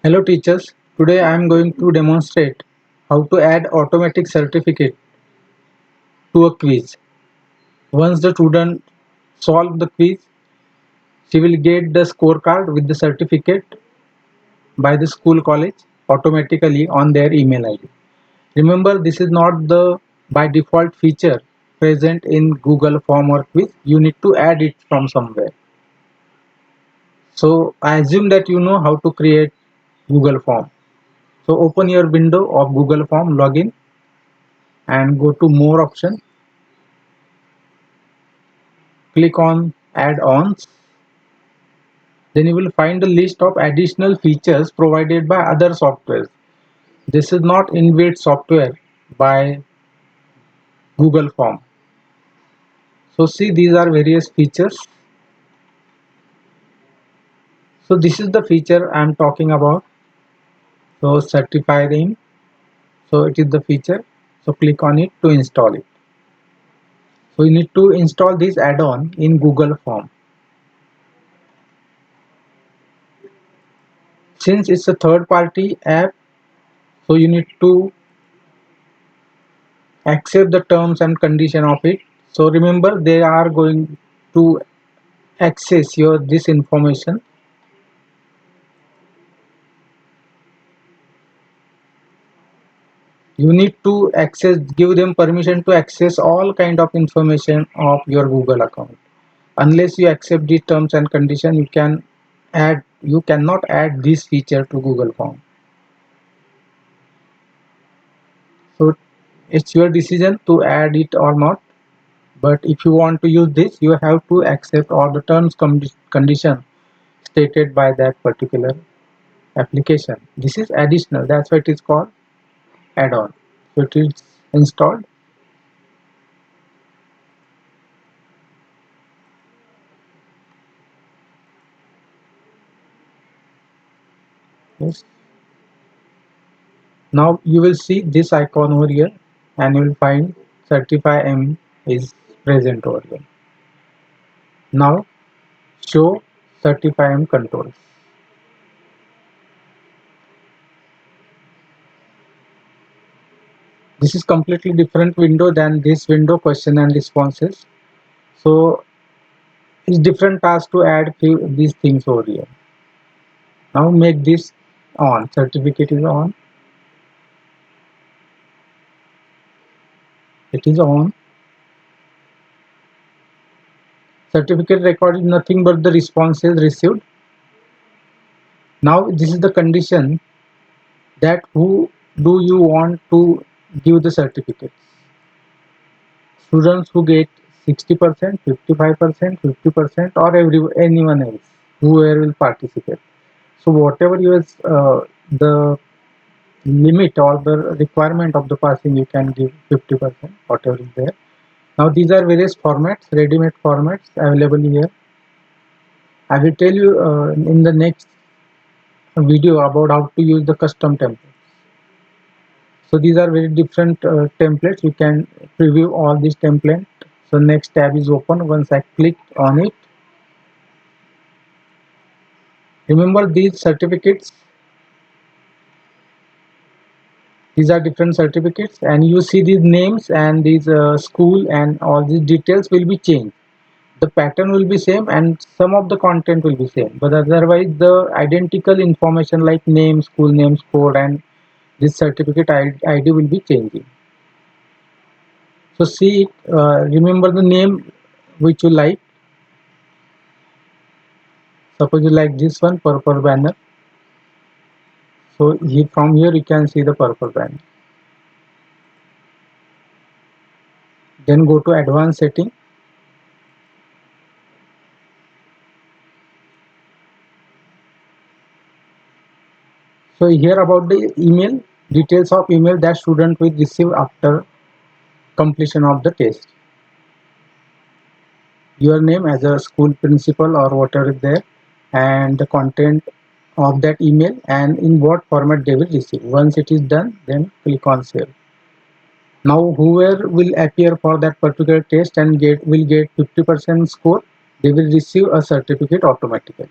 Hello teachers, today I am going to demonstrate how to add automatic certificate to a quiz. Once the student solve the quiz, she will get the scorecard with the certificate by the school college automatically on their email ID. Remember, this is not the by default feature present in Google form or quiz. You need to add it from somewhere. So I assume that you know how to create Google form. So open your window of Google form, login and go to more option. Click on add-ons. Then you will find a list of additional features provided by other softwares. This is not inbuilt software by Google Form. So see, these are various features. So this is the feature I am talking about. So certified in. So it is the feature. So click on it to install it. So you need to install this add-on in Google Form. Since it's a third-party app, so you need to accept the terms and condition of it. So remember, they are going to access your this information. You need to access, give them permission to access all kind of information of your Google account. Unless you accept these terms and condition, you cannot add this feature to Google Form. So it's your decision to add it or not. But if you want to use this, you have to accept all the terms condition stated by that particular application. This is additional, that's why it is called add-on. So it is installed. Yes. Now you will see this icon over here and you will find certify M is present over here. Now show certify M controls. This is completely different window than this window, question and responses. So it's different task to add few these things over here. Now make this on, certificate is on, it is on. Certificate record is nothing but the responses received. Now this is the condition that who do you want to give the certificates. Students who get 60%, 55%, 50% or anyone else, whoever will participate. So whatever yours the limit or the requirement of the passing, you can give 50%, whatever is there. Now these are various formats, ready-made formats available here. I will tell you in the next video about how to use the custom template. So these are very different templates. You can preview all these templates. So next tab is open. Once I click on it, remember these certificates, these are different certificates and you see these names and these school and all these details will be changed. The pattern will be same and some of the content will be same, but otherwise the identical information like name, school names, code and this certificate ID will be changing. So see, remember the name which you like. Suppose you like this one, purple banner. So from here you can see the purple banner. Then go to advanced setting. So here about the email, details of email that student will receive after completion of the test. Your name as a school principal or whatever is there and the content of that email and in what format they will receive. Once it is done, then click on save. Now whoever will appear for that particular test and will get 50% score, they will receive a certificate automatically.